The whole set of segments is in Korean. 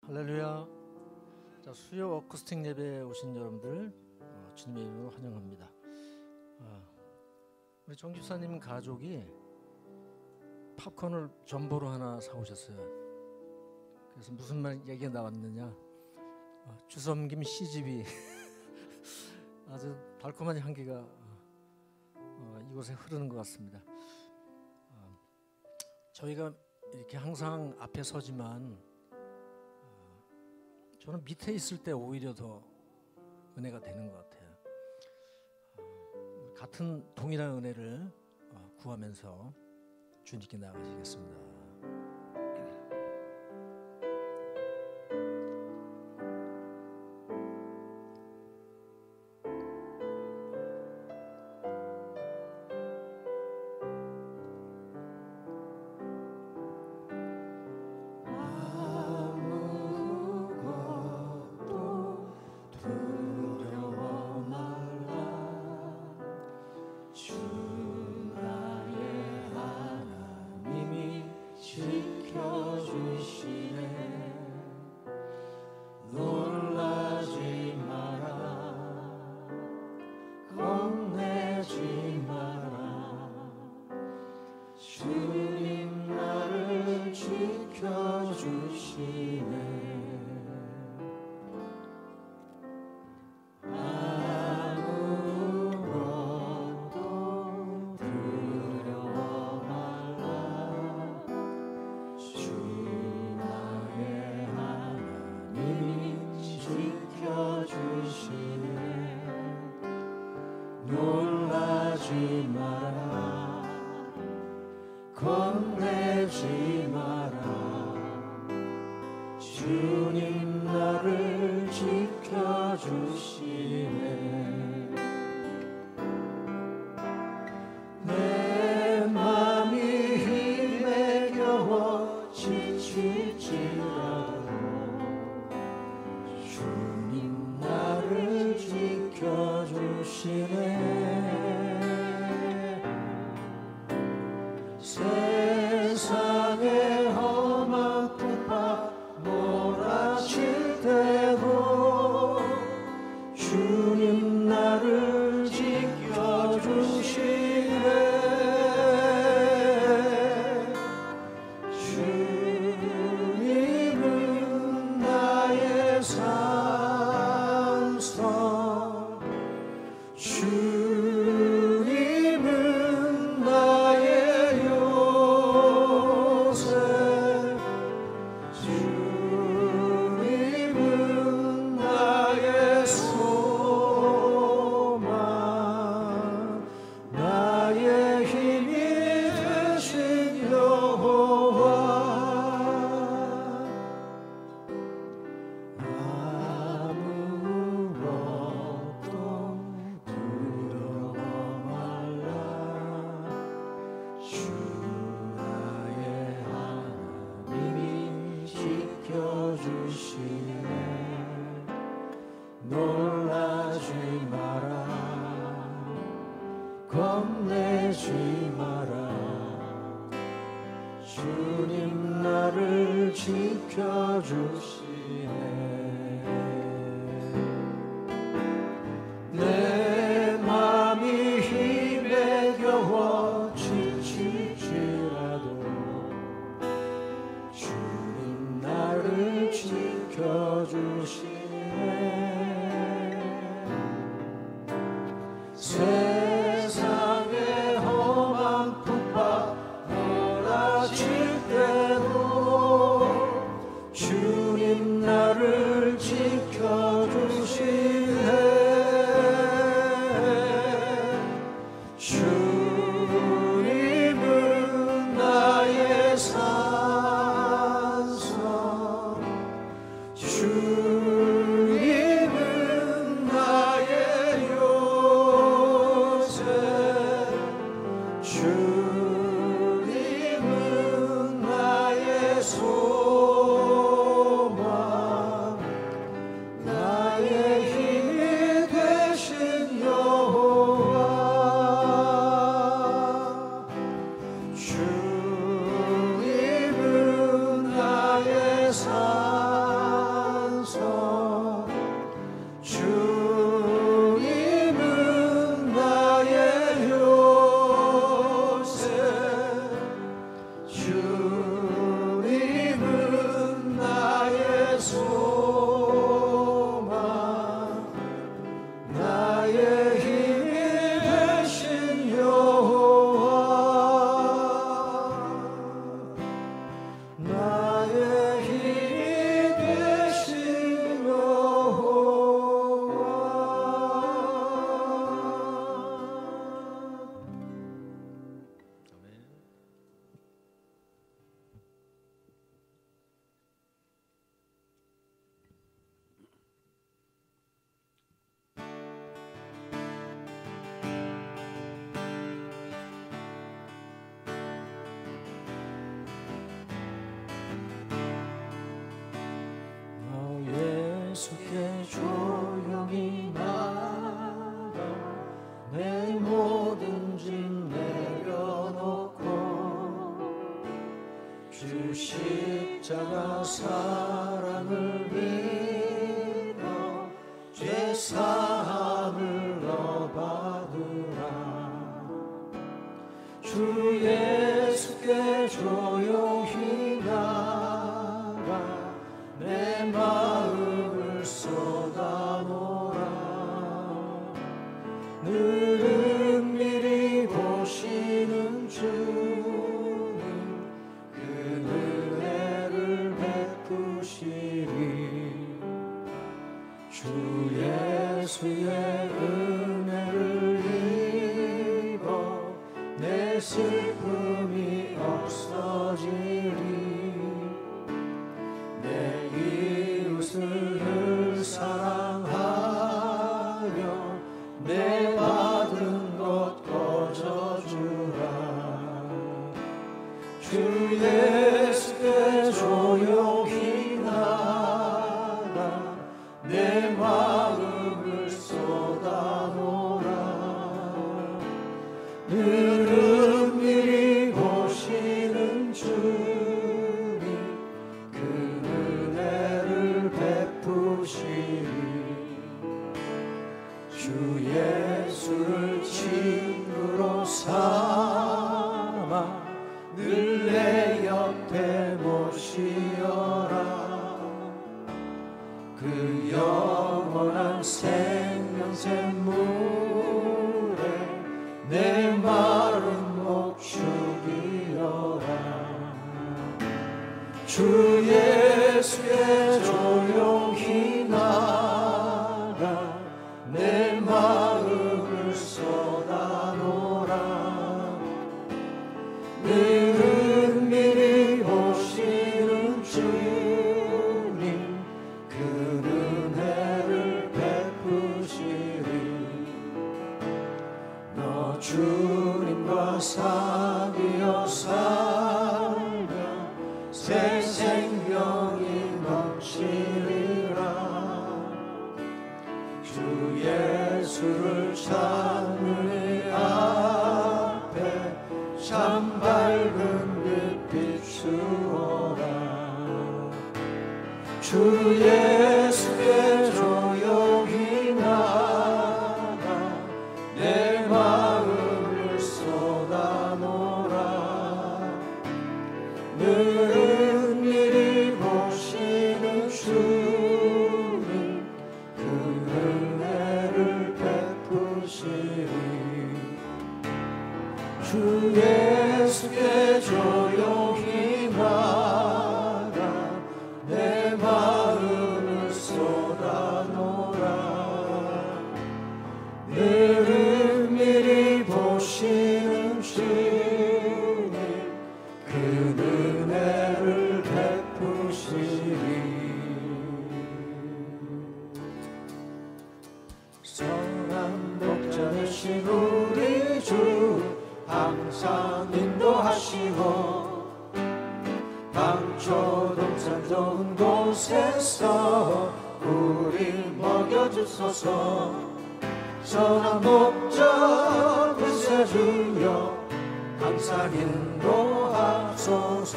할렐루야. 자, 수요 어쿠스틱 예배에 오신 여러분들 주님의 이름으로 환영합니다. 우리 정 집사님 가족이 팝콘을 전보로 하나 사오셨어요. 그래서 무슨 말 얘기가 나왔느냐, 주섬김 CGV 아주 달콤한 향기가 이곳에 흐르는 것 같습니다. 저희가 이렇게 항상 앞에 서지만 저는 밑에 있을 때 오히려 더 은혜가 되는 것 같아요. 같은 동일한 은혜를 구하면서 주님께 나아가시겠습니다. 놀라지 마라, 겁내지 마라. 주님 나를 지켜주시네. 내 맘이 힘에 겨워 지칠지라도 주님 나를 지켜주시네. 세상의 험한 풍파 몰아칠 때도 주님 나를 지켜주시네. 주님은 나의 산성, 주님은 나의 요새, 주님은 나의 소망, 나의 힘이 되신 여호와. 아무것도 두려워 말라. 주 나의 하나님이 지켜주시네. 놀라지 마라, 겁내지 마라. 주님 나를 지켜주시네. 내 맘이 힘에 겨워 지칠지라도 주님 나를 지켜주시네. 세상의 험한 풍파 몰아칠 때도 주님 나를 지켜주시네. 주님은 나의 산성, 주님은 나의 요새, 주님은 나의 소망, 나의 힘이 되신 여호와. 주님은 나의 산성, 예수께 조용히 나가 내 모든 짐 내려놓고 주 십자가 사랑을 믿어 죄사함을 얻어받으라. 주 예수께 조용히 나가 내 마음을 쏟아놓으라. 늘 은밀히 보시는 주님 그 은혜를 베푸시리. 주 예수의 은혜를 입어 내 슬픔이 없어지리. 내 이웃을 늘 사랑하며 내 받은 것 거저주라. 주 예수께 조용히 나가 내 마음을 쏟아놓으라. 늘 은밀히 보시는 주님 그 은혜를 베푸시리. 주 예수를 친구로 삼아 늘 내 옆에 모시어라. 그 영원한 생명샘물에 내 마른 목 죽이어라. 주 예수의 조용히 나가 내 마음을 쏟아놓으라. 늘 은밀히 보시는 주님 그 은혜를 베푸시리. 너 주님과 사귀어 살면 새 생명이 넘치리라. 주 예수를 찾는 이 앞에 참 밝은 빛 비추어라. 주 예수께 조용히 나가 내 마음을 쏟아놓으라. 늘 은밀히 보시는 주님 그 은혜를 베푸시리. 주 예수께 조용히 나가 내 마음을 쏟아놓으라. 늘 은밀히 보시는 주님 그 은혜를 베푸시리. 선한 목자 되신 우리 주 항상 인도하시고 강초동산 좋은 곳에서 우리 먹여주소서. 선한 목자 구세주여 항상 인도하소서.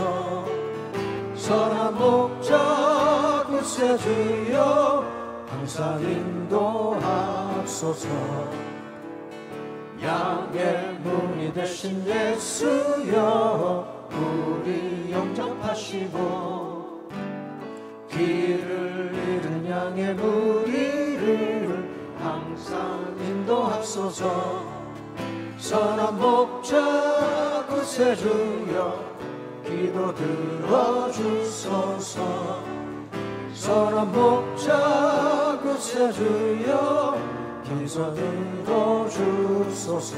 선한 목자 구세주여 항상 인도하소서. 양의 문이 되신 예수여 우리 영접하시고 길을 잃은 양의 무리를 항상 인도하소서. 선한 목자 구세주여 기도 들어주소서. 선한 목자 구세주여 기도 들어주소서.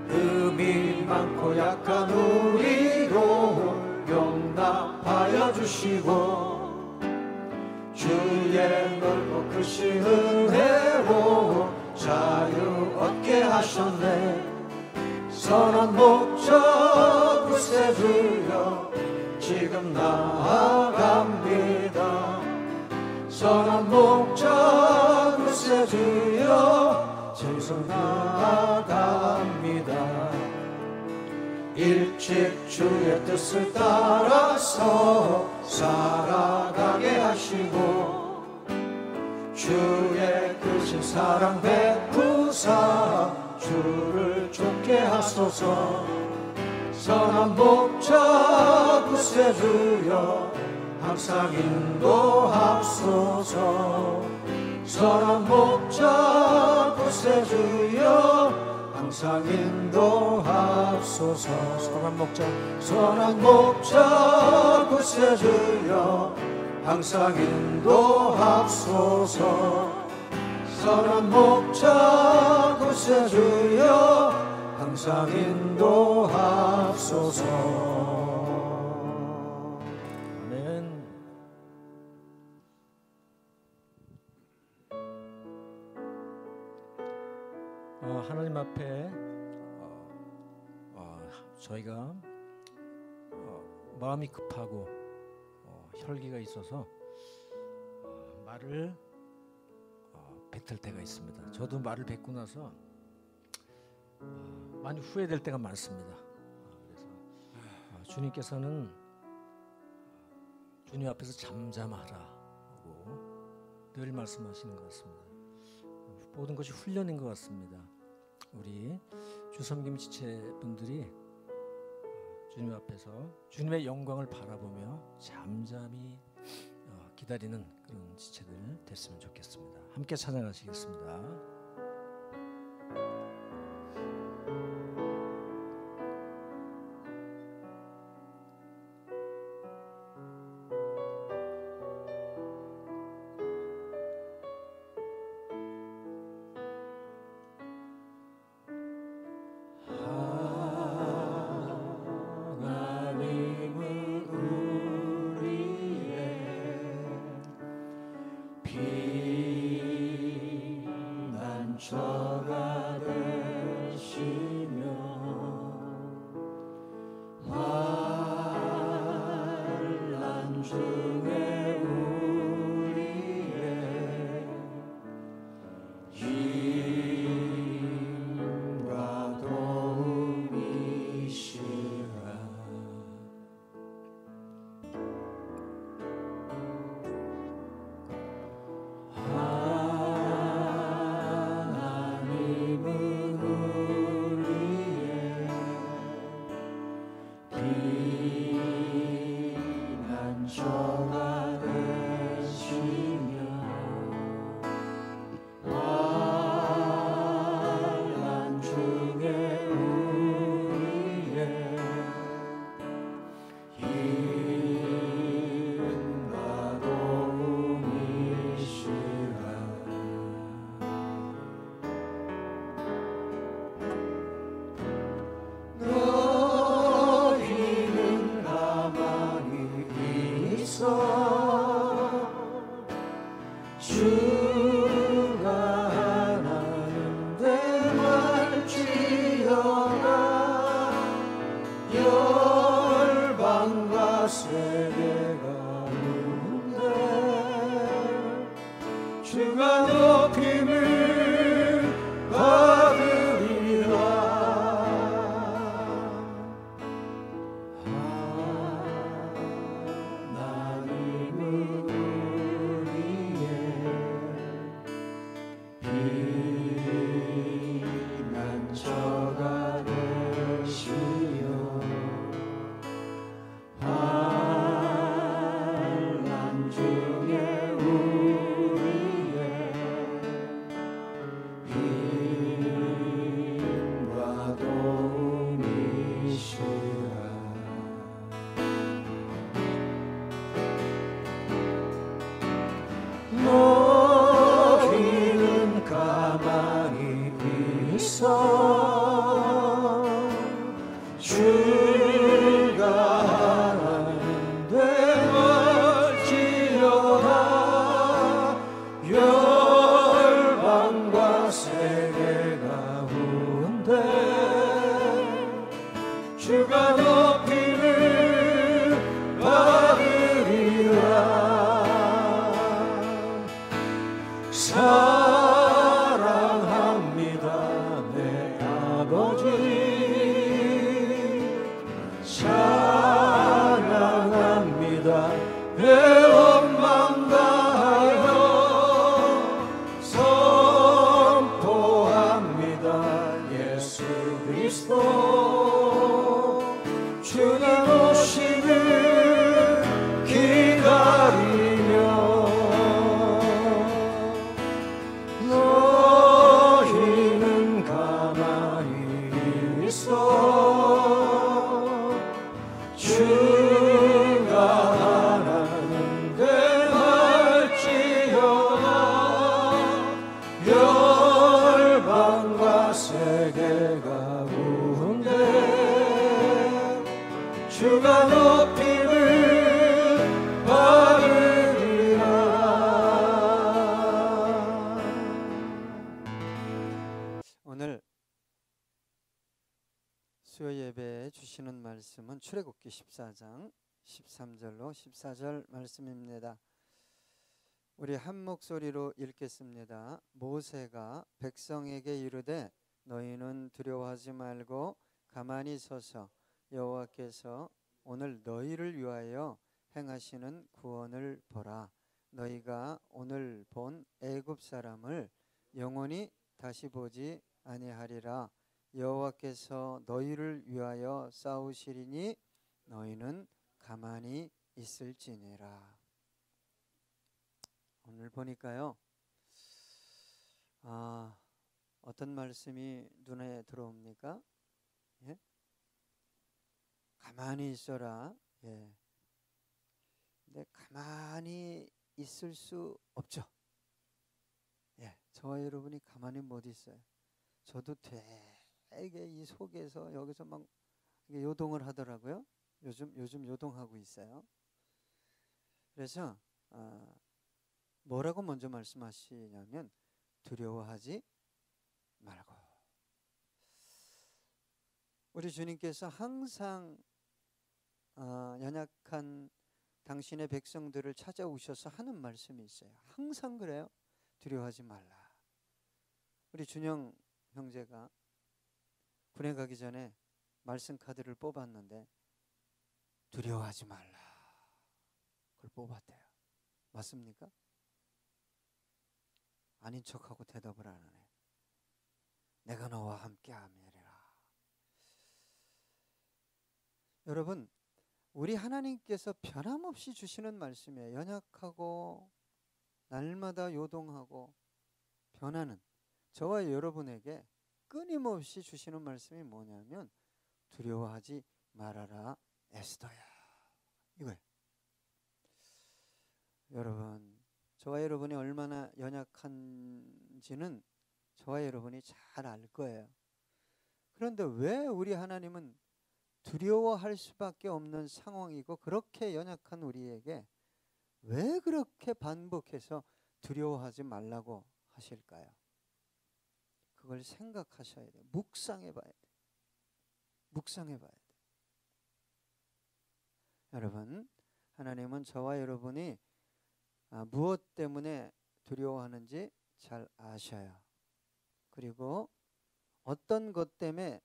흠이 많고 약한 우리로 용납하여 주시고 주의 넓고 크신 은혜로 자유 얻게 하셨네. 선한 목자 구세주여 지금 나아갑니다. 선한 목자 구세주여 정성 다합니다. 일찍 주의 뜻을 따라서 살아가게 하시고 주의 크신 사랑 베푸사 주를 쫓게 하소서. 선한 목자 구세주여 항상 인도하소서. 선한 목자 구세주여 항상 인도하소서. 선한 목자 구세주여 항상 인도하소서. 선한 목자 구세주여 항상 인도하소서. 아멘. 하나님 앞에 저희가 마음이 급하고 혈기가 있어서 말을 뱉을 때가 있습니다. 저도 말을 뱉고 나서 많이 후회될 때가 많습니다. 그래서 주님께서는 주님 앞에서 잠잠하라고 늘 말씀하시는 것 같습니다. 모든 것이 훈련인 것 같습니다. 우리 주섬김 지체분들이 주님 앞에서 주님의 영광을 바라보며 잠잠히 기다리는 그런 지체들 됐으면 좋겠습니다. 함께 찬양하시겠습니다. 저가 되시며 환난 중에 우리의 힘과 도움이시라. 저가 되시며 환난 중에 우리의 힘과 도움이시라. 너희는 가만히 주가 하나님께 말지어다. 열방과 세계가 누군데 주가 높임을 받으리라. 저가 되시며 환난 중에 우리의 수요 예배에 주시는 말씀은 출애굽기 14장 13절로 14절 말씀입니다. 우리 한 목소리로 읽겠습니다. 모세가 백성에게 이르되 너희는 두려워하지 말고 가만히 서서 여호와께서 오늘 너희를 위하여 행하시는 구원을 보라. 너희가 오늘 본 애굽 사람을 영원히 다시 보지 아니하리라. 여호와께서 너희를 위하여 싸우시리니 너희는 가만히 있을지니라. 오늘 보니까요, 어떤 말씀이 눈에 들어옵니까? 예? 가만히 있어라. 예. 근데 가만히 있을 수 없죠. 예, 저와 여러분이 가만히 못 있어요. 저도 되게 이 속에서 여기서 막 요동을 하더라고요. 요즘 요동하고 있어요. 그래서 뭐라고 먼저 말씀하시냐면 두려워하지 말고. 우리 주님께서 항상 연약한 당신의 백성들을 찾아오셔서 하는 말씀이 있어요. 항상 그래요. 두려워하지 말라. 우리 준영 형제가 군에 가기 전에 말씀 카드를 뽑았는데 두려워하지 말라. 그걸 뽑았대요. 맞습니까? 아닌 척하고 대답을 안 하네. 내가 너와 함께함이라. 여러분, 우리 하나님께서 변함없이 주시는 말씀이에요. 연약하고 날마다 요동하고 변하는 저와 여러분에게 끊임없이 주시는 말씀이 뭐냐면 두려워하지 말아라 에스더야. 이거예요. 여러분, 저와 여러분이 얼마나 연약한지는 저와 여러분이 잘 알 거예요. 그런데 왜 우리 하나님은 두려워할 수밖에 없는 상황이고 그렇게 연약한 우리에게 왜 그렇게 반복해서 두려워하지 말라고 하실까요? 그걸 생각하셔야 돼요. 묵상해 봐야 돼요. 묵상해 봐야 돼요. 여러분, 하나님은 저와 여러분이 무엇 때문에 두려워하는지 잘 아셔요. 그리고 어떤 것 때문에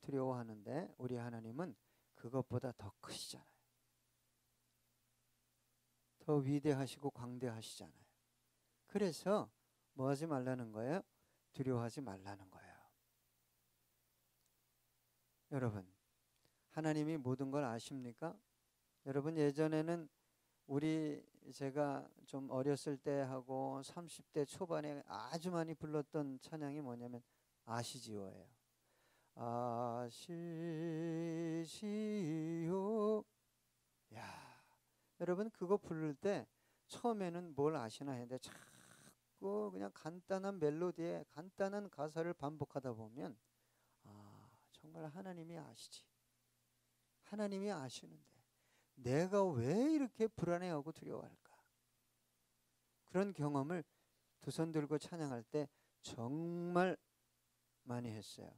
두려워하는데 우리 하나님은 그것보다 더 크시잖아요. 더 위대하시고 광대하시잖아요. 그래서 뭐 하지 말라는 거예요? 두려워하지 말라는 거예요. 여러분, 하나님이 모든 걸 아십니까? 여러분, 예전에는 제가 좀 어렸을 때 하고 30대 초반에 아주 많이 불렀던 찬양이 뭐냐면 아시지요예요. 아시지요. 야, 여러분 그거 부를 때 처음에는 뭘 아시나 했는데 자꾸 그냥 간단한 멜로디에 간단한 가사를 반복하다 보면 정말 하나님이 아시지. 하나님이 아시는데 내가 왜 이렇게 불안해하고 두려워할까? 그런 경험을 두 손 들고 찬양할 때 정말 많이 했어요.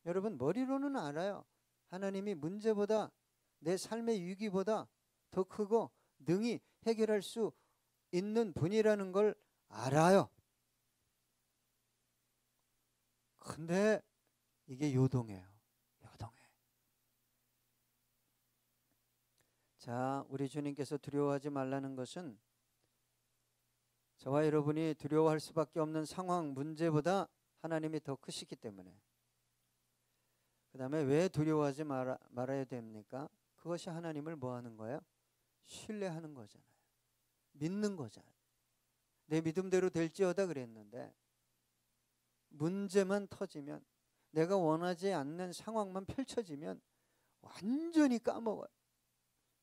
여러분, 머리로는 알아요. 하나님이 문제보다 내 삶의 위기보다 더 크고 능히 해결할 수 있는 분이라는 걸 알아요. 근데 이게 요동해요. 요동해. 자, 우리 주님께서 두려워하지 말라는 것은 저와 여러분이 두려워할 수밖에 없는 상황, 문제보다 하나님이 더 크시기 때문에. 그 다음에 왜 두려워하지 말아야 됩니까? 그것이 하나님을 뭐 하는 거예요? 신뢰하는 거잖아요. 믿는 거잖아요. 내 믿음대로 될지어다 그랬는데 문제만 터지면, 내가 원하지 않는 상황만 펼쳐지면 완전히 까먹어요.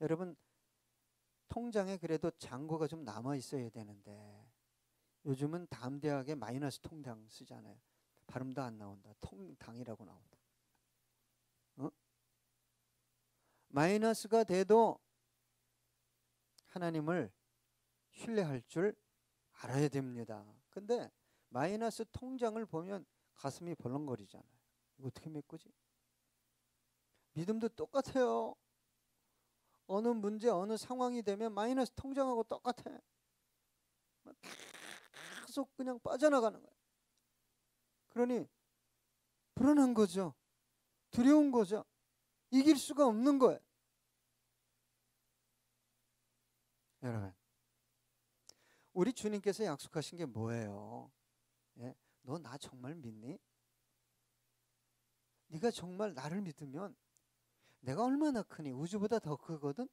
여러분, 통장에 그래도 잔고가 좀 남아 있어야 되는데 요즘은 담대하게 마이너스 통장 쓰잖아요. 발음도 안 나온다. 통당이라고 나온다. 마이너스가 돼도 하나님을 신뢰할 줄 알아야 됩니다. 근데 마이너스 통장을 보면 가슴이 벌렁거리잖아요. 이거 어떻게 메꾸지? 믿음도 똑같아요. 어느 문제, 어느 상황이 되면 마이너스 통장하고 똑같아. 계속 그냥 빠져나가는 거예요. 그러니 불안한 거죠. 두려운 거죠. 이길 수가 없는 거예요. 여러분, 우리 주님께서 약속하신 게 뭐예요? 예? 너 나 정말 믿니? 네가 정말 나를 믿으면 내가 얼마나 크니? 우주보다 더 크거든?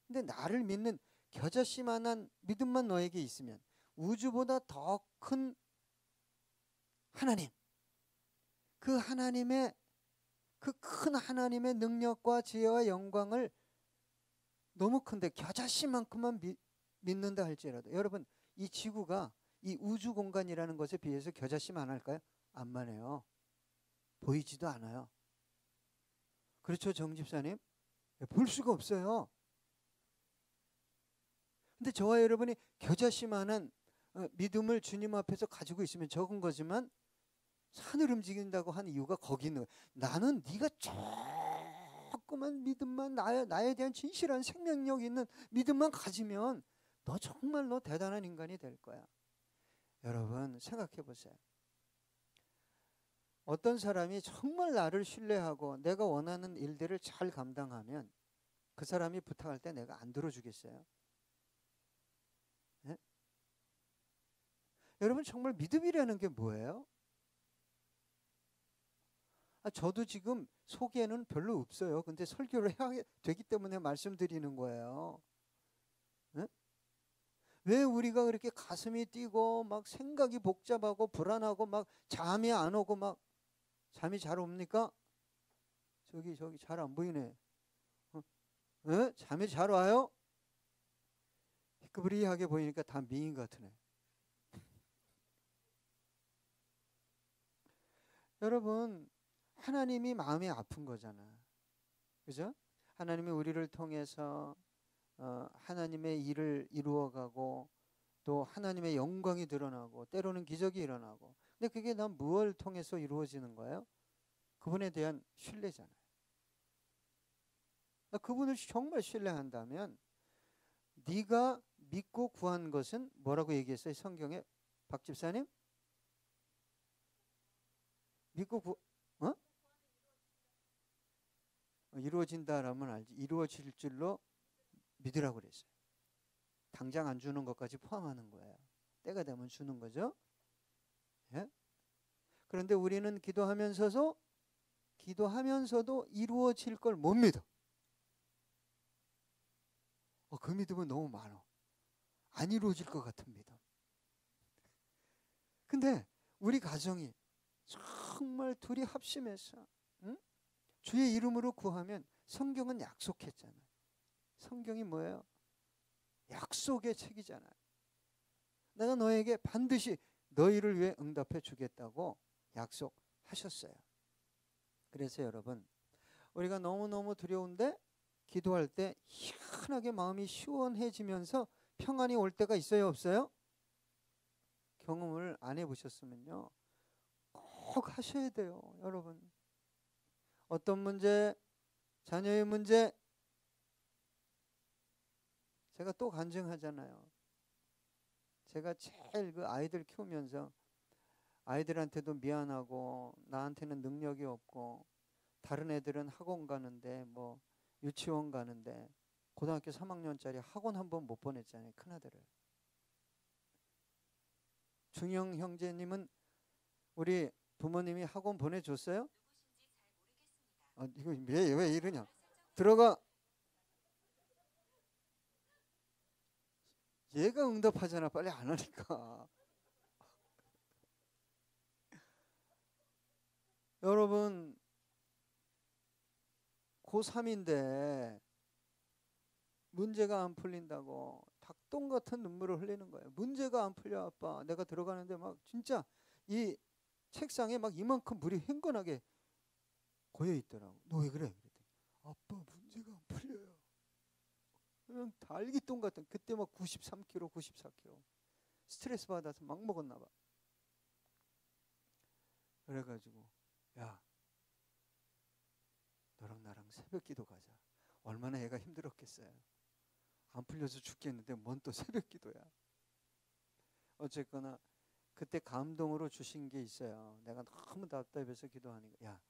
근데 나를 믿는 겨자씨만한 믿음만 너에게 있으면 우주보다 더 큰 하나님, 그 하나님의 그 큰 하나님의 능력과 지혜와 영광을 너무 큰데 겨자씨만큼만 믿는다 할지라도, 여러분, 이 지구가 이 우주 공간이라는 것에 비해서 겨자씨만 할까요? 안 많아요. 보이지도 않아요. 그렇죠, 정 집사님? 볼 수가 없어요. 근데 저와 여러분이 겨자씨만한 믿음을 주님 앞에서 가지고 있으면 적은 거지만 산을 움직인다고 한 이유가 거기 있는 거예요. 나는 네가 조그만 믿음만, 나에 대한 진실한 생명력 있는 믿음만 가지면 너 정말 너 대단한 인간이 될 거야. 여러분 생각해 보세요. 어떤 사람이 정말 나를 신뢰하고 내가 원하는 일들을 잘 감당하면 그 사람이 부탁할 때 내가 안 들어주겠어요? 네? 여러분 정말 믿음이라는 게 뭐예요? 저도 지금 속에는 별로 없어요. 근데 설교를 해야 되기 때문에 말씀드리는 거예요. 네? 왜 우리가 그렇게 가슴이 뛰고 막 생각이 복잡하고 불안하고 막 잠이 안 오고 막 잠이 잘 옵니까? 저기 잘 안 보이네. 네? 잠이 잘 와요? 희끄부리하게 보이니까 다 미인 같으네. 여러분 하나님이 마음이 아픈 거잖아. 그죠? 하나님이 우리를 통해서 하나님의 일을 이루어가고 또 하나님의 영광이 드러나고 때로는 기적이 일어나고, 근데 그게 난 무엇을 통해서 이루어지는 거예요? 그분에 대한 신뢰잖아요. 그분을 정말 신뢰한다면 네가 믿고 구한 것은 뭐라고 얘기했어요? 성경에 박 집사님? 믿고 이루어진다라면 알지. 이루어질 줄로 믿으라고 그랬어요. 당장 안 주는 것까지 포함하는 거예요. 때가 되면 주는 거죠. 예? 그런데 우리는 기도하면서도 이루어질 걸 못 믿어. 그 믿음은 너무 많아. 안 이루어질 것 같은 믿음. 근데 우리 가정이 정말 둘이 합심해서 주의 이름으로 구하면, 성경은 약속했잖아요. 성경이 뭐예요? 약속의 책이잖아요. 내가 너에게 반드시 너희를 위해 응답해 주겠다고 약속하셨어요. 그래서 여러분, 우리가 너무너무 두려운데 기도할 때 희한하게 마음이 시원해지면서 평안이 올 때가 있어요, 없어요? 경험을 안 해보셨으면요, 꼭 하셔야 돼요, 여러분. 어떤 문제, 자녀의 문제, 제가 또 간증하잖아요. 제가 제일 그 아이들 키우면서 아이들한테도 미안하고 나한테는 능력이 없고, 다른 애들은 학원 가는데 뭐 유치원 가는데 고등학교 3학년짜리 학원 한 번 못 보냈잖아요, 큰아들을. 중형 형제님은 우리 부모님이 학원 보내줬어요? 이거 왜 이러냐? 들어가. 얘가 응답하잖아. 빨리 안 하니까. 여러분 고3인데 문제가 안 풀린다고 닭똥 같은 눈물을 흘리는 거예요. 문제가 안 풀려 아빠. 내가 들어가는데 막 진짜 이 책상에 막 이만큼 물이 흥건하게 고여 있더라고. 너 왜 그래? 그랬더니 아빠 문제가 안 풀려요. 그냥 달기똥 같은, 그때 막 93kg 94kg 스트레스 받아서 막 먹었나 봐. 그래가지고 야, 너랑 나랑 새벽 기도 가자. 얼마나 애가 힘들었겠어요. 안 풀려서 죽겠는데 뭔 또 새벽 기도야. 어쨌거나 그때 감동으로 주신 게 있어요. 내가 너무 답답해서 기도하니까 야,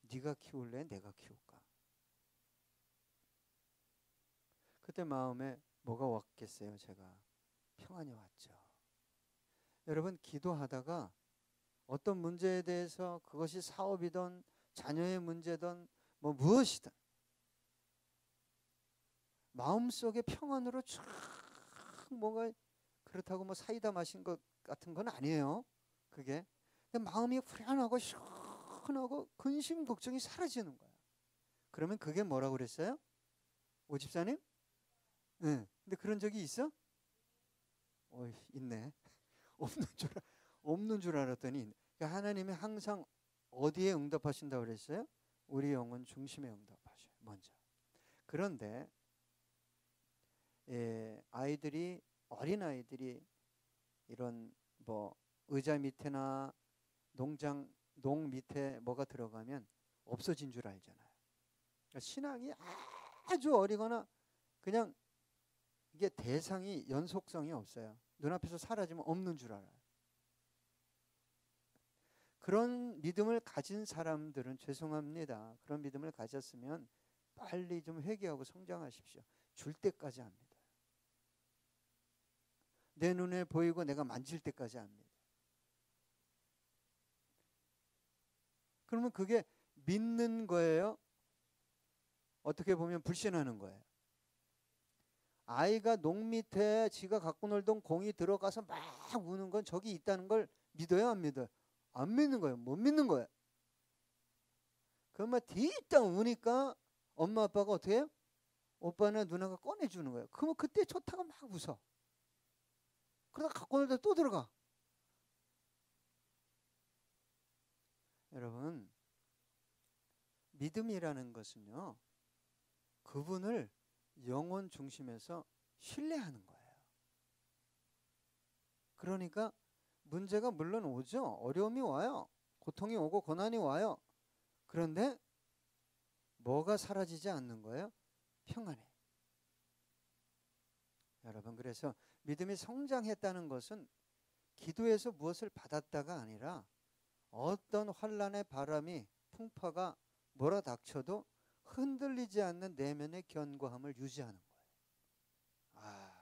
네가 키울래? 내가 키울까? 그때 마음에 뭐가 왔겠어요? 제가 평안이 왔죠. 여러분, 기도하다가 어떤 문제에 대해서 그것이 사업이든 자녀의 문제든 뭐 무엇이든 마음속에 평안으로 쫙 뭐가 그렇다고 뭐 사이다 마신 것 같은 건 아니에요. 그게 마음이 후련하고 시원하고 근심 걱정이 사라지는 거야. 그러면 그게 뭐라고 그랬어요? 오 집사님? 네. 근데 그런 적이 있어? 있네. 없는 줄 알았더니 그러니까 하나님이 항상 어디에 응답하신다고 그랬어요? 우리 영혼 중심에 응답하셔요. 먼저. 그런데 어린 아이들이 이런 뭐 의자 밑에나 농 밑에 뭐가 들어가면 없어진 줄 알잖아요. 그러니까 신앙이 아주 어리거나 그냥 이게 대상이 연속성이 없어요. 눈앞에서 사라지면 없는 줄 알아요. 그런 믿음을 가진 사람들은 죄송합니다. 그런 믿음을 가졌으면 빨리 좀 회개하고 성장하십시오. 줄 때까지 합니다. 내 눈에 보이고 내가 만질 때까지 합니다. 그러면 그게 믿는 거예요? 어떻게 보면 불신하는 거예요. 아이가 농 밑에 지가 갖고 놀던 공이 들어가서 막 우는 건 저기 있다는 걸 믿어요? 안 믿어요? 안 믿는 거예요. 못 믿는 거예요. 그러면 뒤딱 우니까 엄마 아빠가 어떻게 해요? 오빠나 누나가 꺼내주는 거예요. 그러면 그때 좋다고 막 웃어. 그러다 갖고 놀다 또 들어가. 여러분, 믿음이라는 것은요, 그분을 영혼 중심에서 신뢰하는 거예요. 그러니까 문제가 물론 오죠. 어려움이 와요. 고통이 오고 고난이 와요. 그런데 뭐가 사라지지 않는 거예요? 평안해. 여러분, 그래서 믿음이 성장했다는 것은 기도에서 무엇을 받았다가 아니라 어떤 환란의 바람이 풍파가 몰아닥쳐도 흔들리지 않는 내면의 견고함을 유지하는 거예요.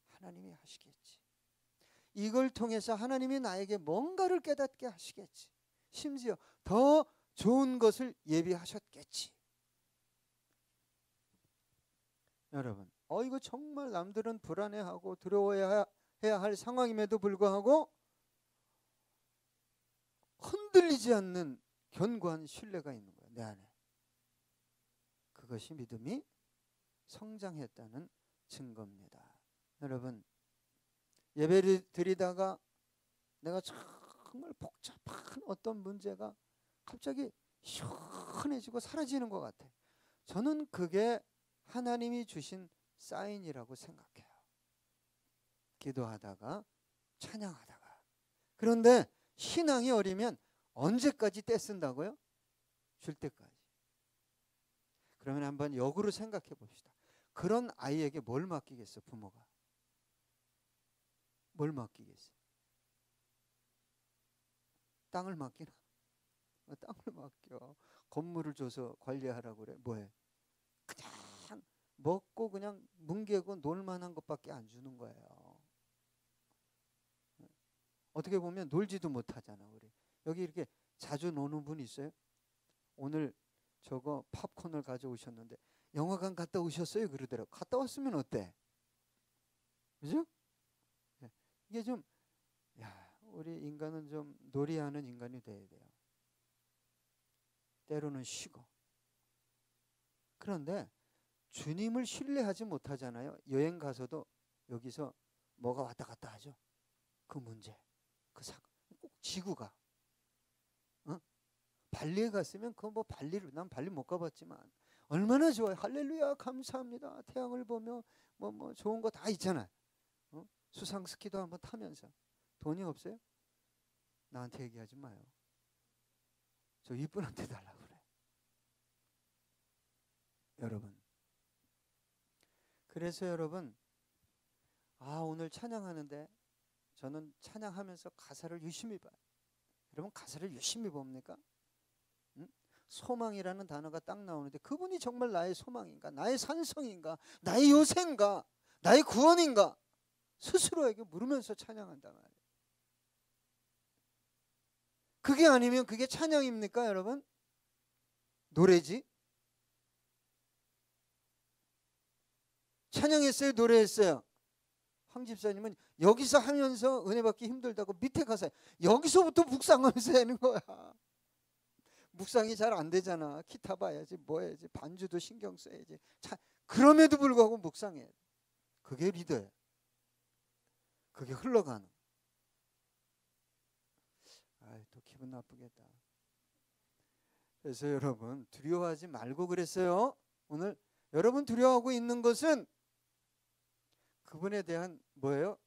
하나님이 하시겠지. 이걸 통해서 하나님이 나에게 뭔가를 깨닫게 하시겠지. 심지어 더 좋은 것을 예비하셨겠지. 여러분, 이거 정말 남들은 불안해하고 두려워해야 할 상황임에도 불구하고 흔들리지 않는 견고한 신뢰가 있는 거예요. 내 안에. 그것이 믿음이 성장했다는 증거입니다. 여러분, 예배를 드리다가 내가 정말 복잡한 어떤 문제가 갑자기 시원해지고 사라지는 것 같아. 저는 그게 하나님이 주신 사인이라고 생각해요. 기도하다가 찬양하다가. 그런데 신앙이 어리면 언제까지 떼쓴다고요? 줄 때까지. 그러면 한번 역으로 생각해 봅시다. 그런 아이에게 뭘 맡기겠어, 부모가? 뭘 맡기겠어? 땅을 맡기나? 땅을 맡겨. 건물을 줘서 관리하라고 그래. 뭐해? 그냥 먹고 그냥 뭉개고 놀만한 것밖에 안 주는 거예요. 어떻게 보면 놀지도 못하잖아. 우리 여기 이렇게 자주 노는 분 있어요? 오늘 저거 팝콘을 가져오셨는데 영화관 갔다 오셨어요? 그러더라고. 갔다 왔으면 어때? 그죠? 이게 좀 우리 인간은 좀 놀이하는 인간이 돼야 돼요. 때로는 쉬고. 그런데 주님을 신뢰하지 못하잖아요. 여행 가서도 여기서 뭐가 왔다 갔다 하죠. 그 문제, 그 사건, 꼭 지구가. 발리에 갔으면 난 발리 못 가봤지만 얼마나 좋아요. 할렐루야 감사합니다. 태양을 보며 뭐 좋은 거 다 있잖아요. 수상 스키도 한번 타면서. 돈이 없어요? 나한테 얘기하지 마요. 저 이분한테 달라고 그래. 여러분. 그래서 여러분, 오늘 찬양하는데 저는 찬양하면서 가사를 유심히 봐요. 여러분, 가사를 유심히 봅니까? 응? 소망이라는 단어가 딱 나오는데 그분이 정말 나의 소망인가, 나의 산성인가, 나의 요새인가, 나의 구원인가 스스로에게 물으면서 찬양한단 말이에요. 그게 아니면 그게 찬양입니까, 여러분? 노래지? 찬양했어요, 노래했어요? 황 집사님은 여기서 하면서 은혜 받기 힘들다고 밑에 가서 여기서부터 묵상하면서 하는 거야. 묵상이 잘 안 되잖아. 기타 봐야지, 뭐 해야지, 반주도 신경 써야지. 그럼에도 불구하고 묵상해. 그게 리더야. 그게 흘러가는. 또 기분 나쁘겠다. 그래서 여러분, 두려워하지 말고 그랬어요. 오늘 여러분 두려워하고 있는 것은 그분에 대한 뭐예요?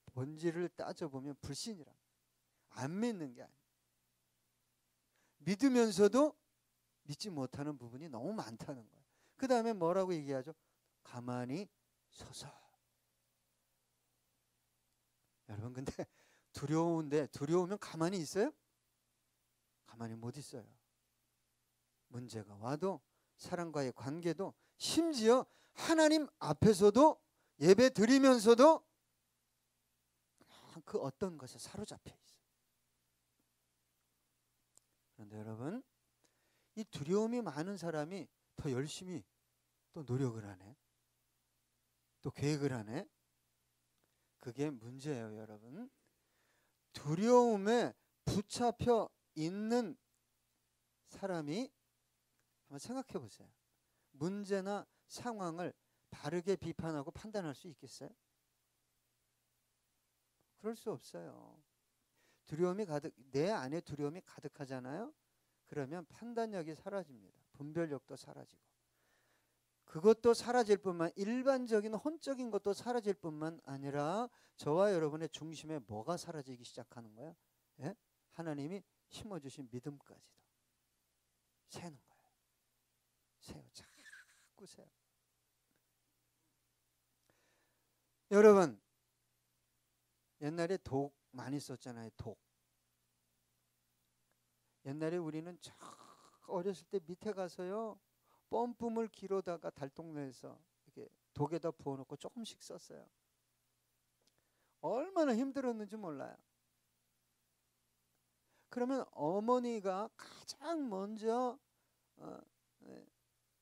본질을 따져보면 불신이라. 안 믿는 게 아니에요. 믿으면서도 믿지 못하는 부분이 너무 많다는 거예요. 그 다음에 뭐라고 얘기하죠? 가만히 서서. 여러분, 근데 두려우면 가만히 있어요? 가만히 못 있어요. 문제가 와도, 사람과의 관계도, 심지어 하나님 앞에서도 예배 드리면서도 그 어떤 것에 사로잡혀 있어요. 그런데 여러분, 이 두려움이 많은 사람이 더 열심히 또 노력을 하네. 또 계획을 하네. 그게 문제예요, 여러분. 두려움에 붙잡혀 있는 사람이 한번 생각해 보세요. 문제나 상황을 바르게 비판하고 판단할 수 있겠어요? 그럴 수 없어요. 내 안에 두려움이 가득하잖아요. 그러면 판단력이 사라집니다. 분별력도 사라지고. 그것도 사라질 뿐만, 일반적인 혼적인 것도 사라질 뿐만 아니라 저와 여러분의 중심에 뭐가 사라지기 시작하는 거예요? 예? 하나님이 심어주신 믿음까지도 새는 거예요. 새요. 자꾸 새요. 여러분, 옛날에 독 많이 썼잖아요. 독. 옛날에 우리는 어렸을 때 밑에 가서요, 펌프물 기로다가 달동네에서 이렇게 독에다 부어놓고 조금씩 썼어요. 얼마나 힘들었는지 몰라요. 그러면 어머니가 가장 먼저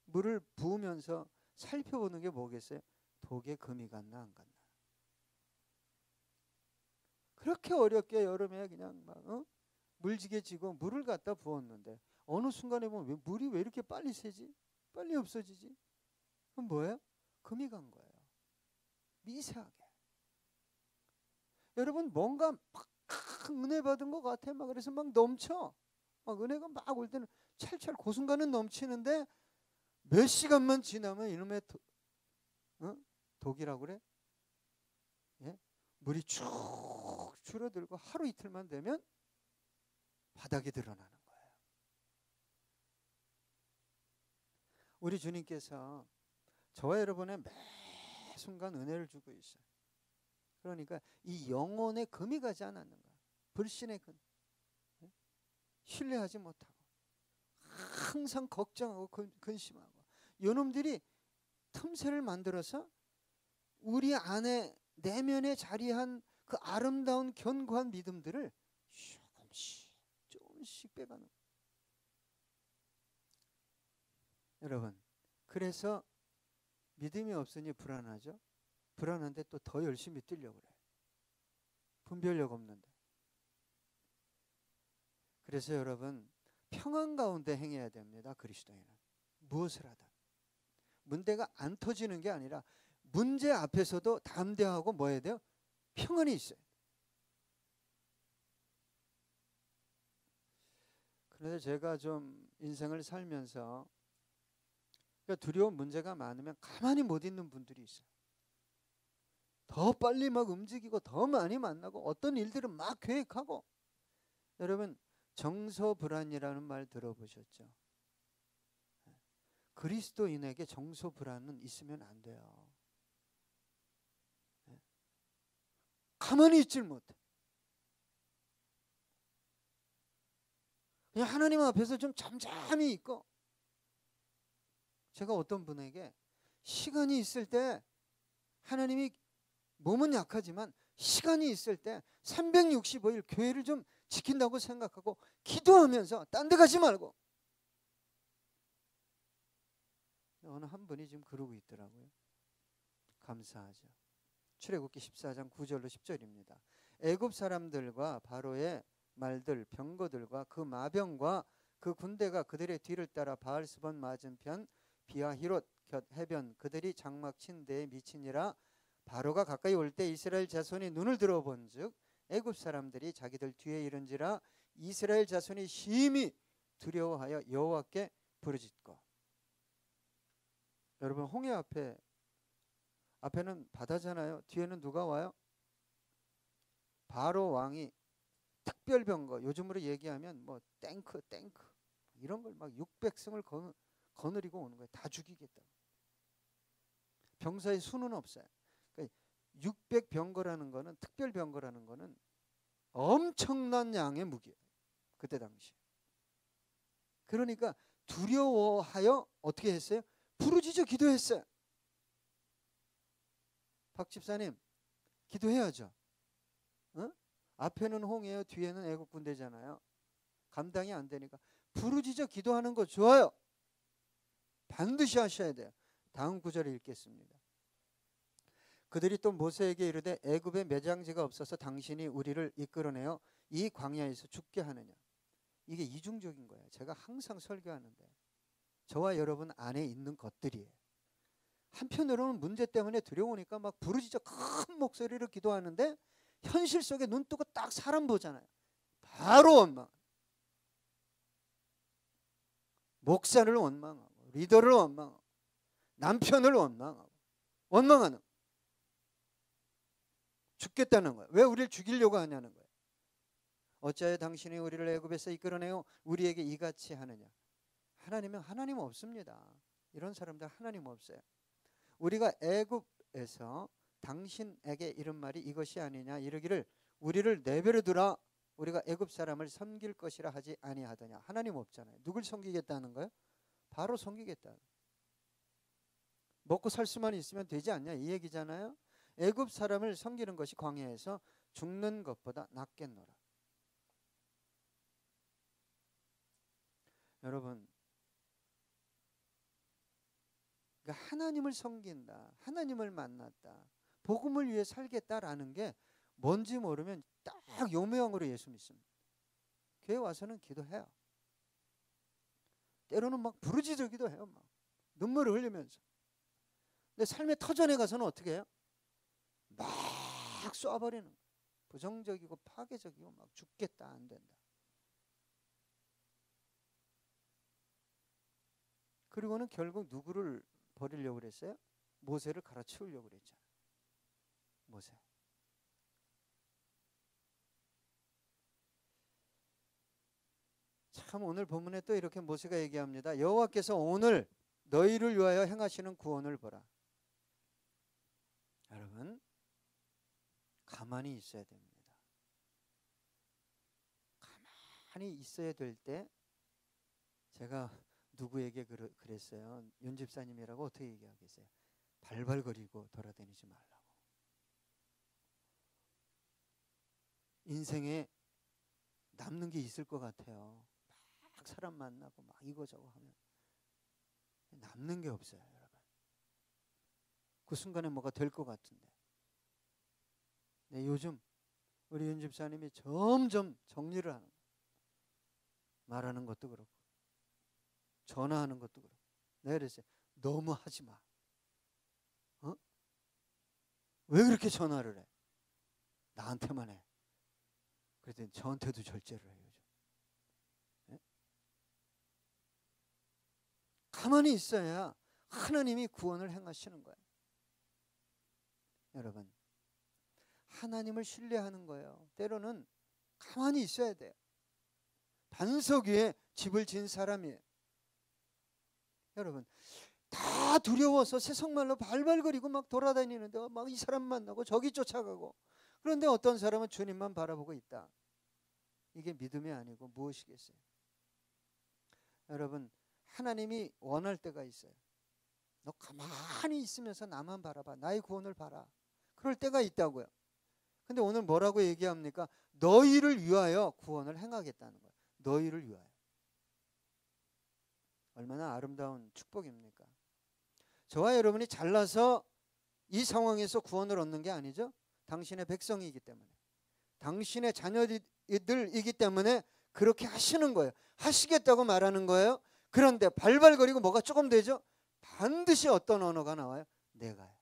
물을 부으면서 살펴보는 게 뭐겠어요? 독에 금이 갔나 안 갔나. 그렇게 어렵게 여름에 그냥 막 물지개 지고 물을 갖다 부었는데 어느 순간에 보면 물이 왜 이렇게 빨리 새지? 빨리 없어지지? 그럼 뭐예요? 금이 간 거예요. 미세하게. 여러분, 뭔가 막 은혜 받은 것 같아. 막 그래서 막 넘쳐. 막 은혜가 막 올 때는 찰찰 그 순간은 넘치는데 몇 시간만 지나면 이놈의 독이라고 그래? 예? 물이 쭉 줄어들고 하루 이틀만 되면 바닥이 드러나는 거예요. 우리 주님께서 저와 여러분의 매 순간 은혜를 주고 있어요. 그러니까 이 영혼에 금이 가지 않았는 거예요. 불신의 금. 신뢰하지 못하고 항상 걱정하고 근심하고 요놈들이 틈새를 만들어서 우리 안에 내면에 자리한 그 아름다운 견고한 믿음들을 조금씩 빼가는 거예요. 여러분, 그래서 믿음이 없으니 불안하죠. 불안한데 또 더 열심히 뛰려고 그래요. 분별력 없는데. 그래서 여러분, 평안 가운데 행해야 됩니다. 그리스도인은. 무엇을 하든. 문제가 안 터지는 게 아니라 문제 앞에서도 담대하고 뭐 해야 돼요? 평안이 있어요. 그런데 제가 좀 인생을 살면서 두려운 문제가 많으면 가만히 못 있는 분들이 있어요. 더 빨리 막 움직이고 더 많이 만나고 어떤 일들은 막 계획하고. 여러분, 정서불안이라는 말 들어보셨죠? 그리스도인에게 정서 불안은 있으면 안 돼요. 가만히 있질 못해. 그냥 하나님 앞에서 좀 잠잠히 있고, 제가 어떤 분에게 시간이 있을 때, 하나님이 몸은 약하지만 시간이 있을 때 365일 교회를 좀 지킨다고 생각하고 기도하면서 딴 데 가지 말고. 어느 한 분이 지금 그러고 있더라고요. 감사하죠. 출애굽기 14장 9절로 10절입니다. 애굽 사람들과 바로의 말들, 병거들과 그 마병과 그 군대가 그들의 뒤를 따라 바알스본 맞은편 비아히롯 곁 해변 그들이 장막 친 데에 미치니라. 바로가 가까이 올 때 이스라엘 자손이 눈을 들어본즉 애굽 사람들이 자기들 뒤에 이른지라. 이스라엘 자손이 심히 두려워하여 여호와께 부르짖고. 여러분, 홍해 앞에는 바다잖아요. 뒤에는 누가 와요? 바로 왕이 특별병거, 요즘으로 얘기하면 뭐 탱크 이런 걸 막 600승을 거느리고 오는 거예요. 다 죽이겠다. 병사의 수는 없어요. 그러니까 600병거라는 거는, 특별병거라는 거는 엄청난 양의 무기예요. 그때 당시. 그러니까 두려워하여 어떻게 했어요? 부르짖어 기도했어요. 박 집사님, 기도해야죠. 어? 앞에는 홍해요, 뒤에는 애국 군대잖아요. 감당이 안 되니까 부르짖어 기도하는 거 좋아요. 반드시 하셔야 돼요. 다음 구절을 읽겠습니다. 그들이 또 모세에게 이르되 애굽에 매장지가 없어서 당신이 우리를 이끌어내어 이 광야에서 죽게 하느냐. 이게 이중적인 거예요. 제가 항상 설교하는데 저와 여러분 안에 있는 것들이에요. 한편으로는 문제 때문에 두려우니까 막 부르짖어 큰 목소리로 기도하는데 현실 속에 눈 뜨고 딱 사람 보잖아요. 바로 원망. 목사를 원망하고 리더를 원망하고 남편을 원망하는 죽겠다는 거예요. 왜 우리를 죽이려고 하냐는 거예요. 어찌하여 당신이 우리를 애굽에서 이끌어내어 우리에게 이같이 하느냐. 하나님은 하나님 없습니다. 이런 사람들 하나님 없어요. 우리가 애굽에서 당신에게 이른 말이 이것이 아니냐 이르기를 우리를 내버려 두라. 우리가 애굽 사람을 섬길 것이라 하지 아니하더냐. 하나님 없잖아요. 누굴 섬기겠다는 거예요? 바로 섬기겠다. 먹고 살 수만 있으면 되지 않냐 이 얘기잖아요. 애굽 사람을 섬기는 것이 광야에서 죽는 것보다 낫겠노라. 여러분, 그러니까 하나님을 섬긴다, 하나님을 만났다, 복음을 위해 살겠다라는 게 뭔지 모르면 딱 요명으로 예수 믿습니다. 교회 와서는 기도해요. 때로는 막 부르짖어 기도해요. 막 눈물을 흘리면서. 근데 삶의 터전에 가서는 어떻게 해요? 막 쏴버리는 거예요. 부정적이고 파괴적이고 막 죽겠다, 안 된다. 그리고는 결국 누구를 버리려고 그랬어요? 모세를 갈아치우려고 그랬잖아요. 모세. 참 오늘 본문에 또 이렇게 모세가 얘기합니다. 여호와께서 오늘 너희를 위하여 행하시는 구원을 보라. 여러분, 가만히 있어야 됩니다. 가만히 있어야 될 때 제가 누구에게 그랬어요. 윤 집사님이라고 어떻게 얘기하겠어요? 발발거리고 돌아다니지 말라고. 인생에 남는 게 있을 것 같아요. 막 사람 만나고 막 이거저거 하면 남는 게 없어요, 여러분. 그 순간에 뭐가 될 것 같은데. 네, 요즘 우리 윤 집사님이 점점 정리를 하는 거예요. 말하는 것도 그렇고 전화하는 것도 그렇고. 내가 그랬어요. 너무 하지 마. 어? 왜 그렇게 전화를 해? 나한테만 해. 그랬더니 저한테도 절제를 해요. 요즘. 네? 가만히 있어야 하나님이 구원을 행하시는 거예요. 여러분, 하나님을 신뢰하는 거예요. 때로는 가만히 있어야 돼요. 반석 위에 집을 지은 사람이에요. 여러분 다 두려워서 세상말로 발발거리고 막 돌아다니는데 막 이 사람 만나고 저기 쫓아가고, 그런데 어떤 사람은 주님만 바라보고 있다. 이게 믿음이 아니고 무엇이겠어요? 여러분 하나님이 원할 때가 있어요. 너 가만히 있으면서 나만 바라봐. 나의 구원을 봐라. 그럴 때가 있다고요. 근데 오늘 뭐라고 얘기합니까? 너희를 위하여 구원을 행하겠다는 거예요. 너희를 위하여. 얼마나 아름다운 축복입니까? 저와 여러분이 잘나서 이 상황에서 구원을 얻는 게 아니죠. 당신의 백성이기 때문에, 당신의 자녀들이기 때문에 그렇게 하시는 거예요. 하시겠다고 말하는 거예요. 그런데 발발거리고 뭐가 조금 되죠? 반드시 어떤 언어가 나와요? 내가요.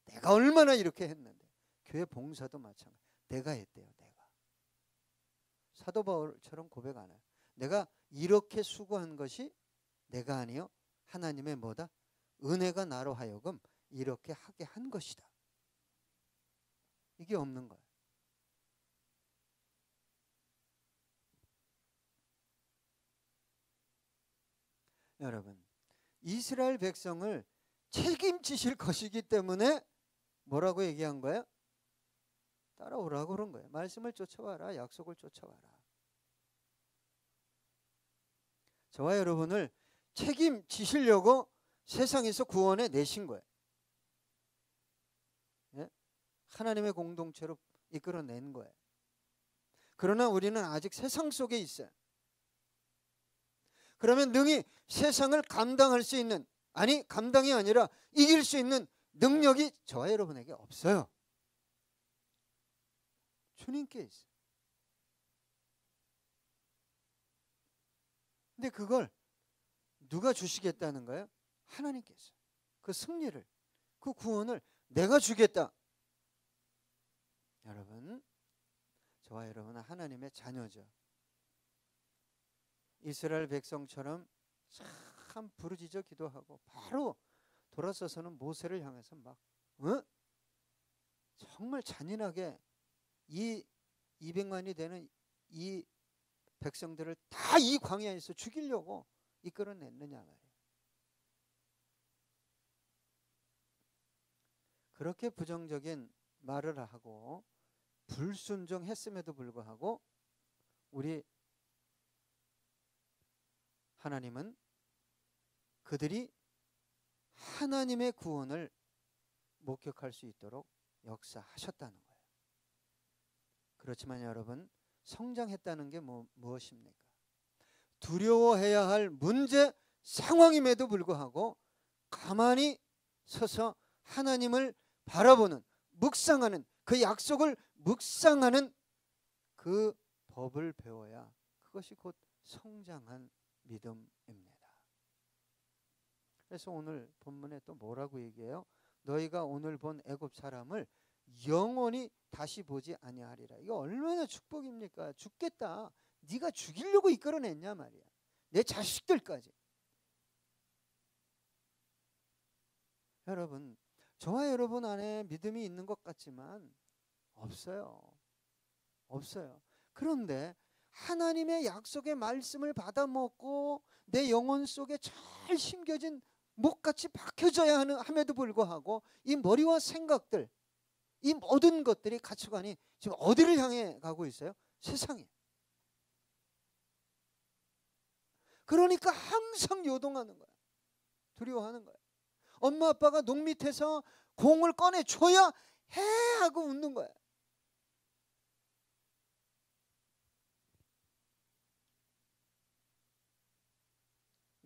내가 얼마나 이렇게 했는데. 교회 봉사도 마찬가지. 내가 했대요. 내가. 사도 바울처럼 고백 안 해요. 내가 이렇게 수고한 것이 내가 아니요 하나님의 뭐다? 은혜가 나로 하여금 이렇게 하게 한 것이다. 이게 없는 거예요. 여러분 이스라엘 백성을 책임지실 것이기 때문에 뭐라고 얘기한 거예요? 따라오라고 그런 거예요. 말씀을 쫓아와라. 약속을 쫓아와라. 저와 여러분을 책임지시려고 세상에서 구원해 내신 거예요. 예? 하나님의 공동체로 이끌어낸 거예요. 그러나 우리는 아직 세상 속에 있어요. 그러면 능히 세상을 감당할 수 있는, 아니 감당이 아니라 이길 수 있는 능력이 저와 여러분에게 없어요. 주님께 있어요. 근데 그걸 누가 주시겠다는 거예요? 하나님께서. 그 승리를, 그 구원을 내가 주겠다. 여러분 저와 여러분은 하나님의 자녀죠. 이스라엘 백성처럼 참 부르짖어 기도하고 바로 돌아서서는 모세를 향해서 막 정말 잔인하게 이 200만이 되는 이 백성들을 다 이 광야에서 죽이려고 이끌어냈느냐 말이에요. 그렇게 부정적인 말을 하고 불순종했음에도 불구하고 우리 하나님은 그들이 하나님의 구원을 목격할 수 있도록 역사하셨다는 거예요. 그렇지만 여러분 성장했다는 게 무엇입니까? 두려워해야 할 문제 상황임에도 불구하고 가만히 서서 하나님을 바라보는, 묵상하는, 그 약속을 묵상하는 그 법을 배워야 그것이 곧 성장한 믿음입니다. 그래서 오늘 본문에 또 뭐라고 얘기해요? 너희가 오늘 본 애굽 사람을 영원히 다시 보지 아니하리라. 이거 얼마나 축복입니까? 죽겠다. 네가 죽이려고 이끌어냈냐 말이야. 내 자식들까지. 여러분 저와 여러분 안에 믿음이 있는 것 같지만 없어요. 없어요. 그런데 하나님의 약속의 말씀을 받아먹고 내 영혼 속에 잘 심겨진 목같이 박혀져야 함에도 불구하고 이 머리와 생각들, 이 모든 것들이 가치관이 지금 어디를 향해 가고 있어요? 세상에. 그러니까 항상 요동하는 거야. 두려워하는 거야. 엄마 아빠가 농 밑에서 공을 꺼내줘야 해 하고 웃는 거야.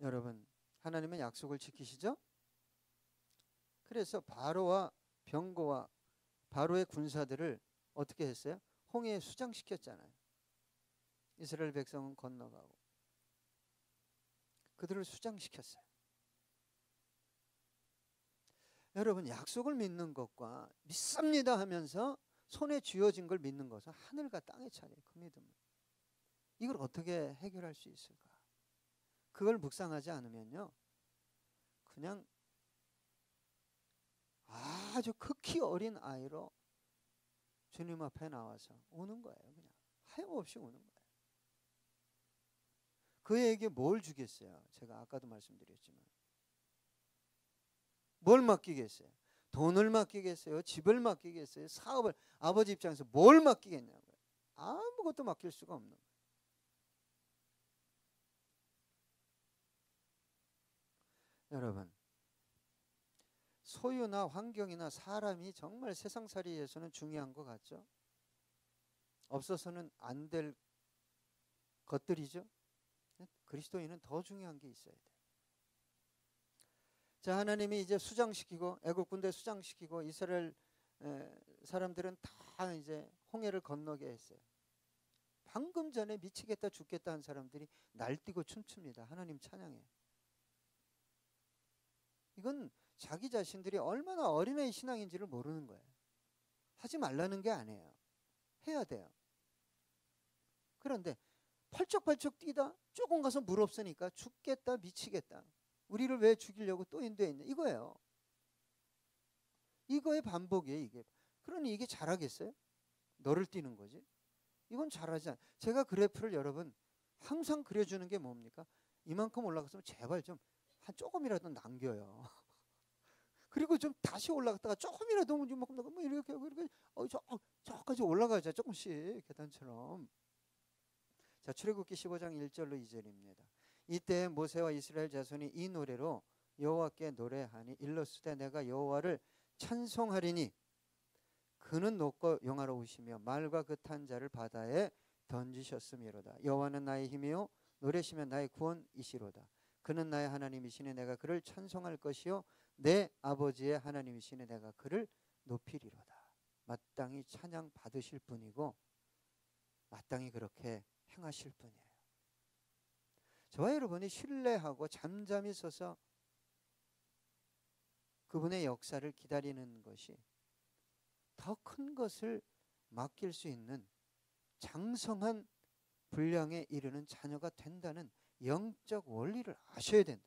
여러분 하나님은 약속을 지키시죠? 그래서 바로와 병거와 바로의 군사들을 어떻게 했어요? 홍해에 수장시켰잖아요. 이스라엘 백성은 건너가고 그들을 수장시켰어요. 여러분 약속을 믿는 것과 믿습니다 하면서 손에 쥐어진 걸 믿는 것은 하늘과 땅의 차이예요. 그 믿음은. 이걸 어떻게 해결할 수 있을까? 그걸 묵상하지 않으면요 그냥 아주 극히 어린 아이로 주님 앞에 나와서 우는 거예요. 그냥 하염없이 우는 거예요. 그에게 뭘 주겠어요? 제가 아까도 말씀드렸지만 뭘 맡기겠어요? 돈을 맡기겠어요? 집을 맡기겠어요? 사업을, 아버지 입장에서 뭘 맡기겠냐고요. 아무것도 맡길 수가 없는 거예요. 여러분, 소유나 환경이나 사람이 정말 세상살이에서는 중요한 것 같죠? 없어서는 안 될 것들이죠. 그리스도인은 더 중요한 게 있어야 돼요. 자, 하나님이 이제 수장시키고 애국 군대 수장시키고 이스라엘 사람들은 다 이제 홍해를 건너게 했어요. 방금 전에 미치겠다 죽겠다 한 사람들이 날뛰고 춤춥니다. 하나님 찬양해. 이건 자기 자신들이 얼마나 어린아이 신앙인지를 모르는 거예요. 하지 말라는 게 아니에요. 해야 돼요. 그런데 펄쩍펄쩍 뛰다 조금 가서 물 없으니까 죽겠다 미치겠다. 우리를 왜 죽이려고 또 인도에 있냐 이거예요. 이거의 반복이에요. 이게. 그러니 이게 잘하겠어요? 너를 뛰는 거지. 이건 잘하지 않아요. 제가 그래프를 여러분 항상 그려주는 게 뭡니까? 이만큼 올라갔으면 제발 좀 한 조금이라도 남겨요. 그리고 좀 다시 올라갔다가 조금이라도 뭐 이렇게 저까지 올라가자 조금씩 계단처럼. 자, 출애굽기 15장 1절로 2절입니다. 이때 모세와 이스라엘 자손이 이 노래로 여호와께 노래하니 일러스되 내가 여호와를 찬송하리니 그는 높고 영화로우시며 말과 그 탄 자를 바다에 던지셨음이로다. 여호와는 나의 힘이요 노래시면 나의 구원이시로다. 그는 나의 하나님이시니 내가 그를 찬송할 것이요 내 아버지의 하나님이시니 내가 그를 높이리로다. 마땅히 찬양 받으실 분이고 마땅히 그렇게 행하실 분이에요. 저와 여러분이 신뢰하고 잠잠히 서서 그분의 역사를 기다리는 것이 더 큰 것을 맡길 수 있는 장성한 분량에 이르는 자녀가 된다는 영적 원리를 아셔야 된다.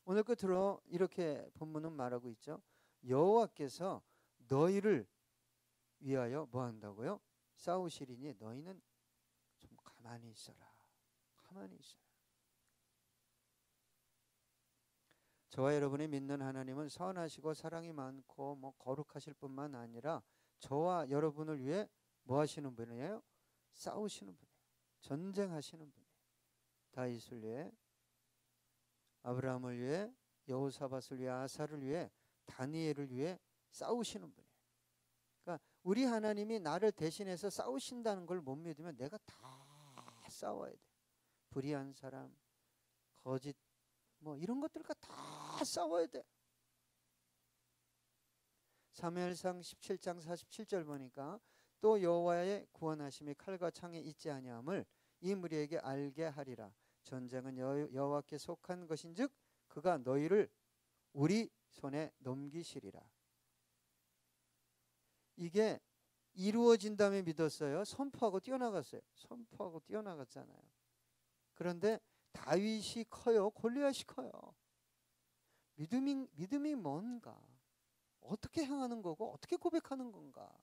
오늘 끝으로 이렇게 본문은 말하고 있죠. 여호와께서 너희를 위하여 뭐 한다고요? 싸우시리니 너희는 좀 가만히 있어라. 가만히 있어라. 저와 여러분이 믿는 하나님은 선하시고 사랑이 많고 뭐 거룩하실 뿐만 아니라 저와 여러분을 위해 뭐 하시는 분이에요? 싸우시는 분이에요. 전쟁하시는 분이에요. 다윗을 위해, 아브라함을 위해, 여호사밧을 위해, 아사를 위해, 다니엘을 위해 싸우시는 분이에요. 그러니까 우리 하나님이 나를 대신해서 싸우신다는 걸 못 믿으면 내가 다 싸워야 돼. 불의한 사람, 거짓 뭐 이런 것들과 다 싸워야 돼. 사무엘상 17장 47절 보니까 또 여호와의 구원하심이 칼과 창에 있지 아니함을 이 무리에게 알게 하리라. 전쟁은 여호와께 속한 것인즉 그가 너희를 우리 손에 넘기시리라. 이게 이루어진다며 믿었어요? 선포하고 뛰어나갔어요? 선포하고 뛰어나갔잖아요. 그런데 다윗이 커요? 골리앗이 커요? 믿음이 뭔가? 어떻게 행하는 거고 어떻게 고백하는 건가?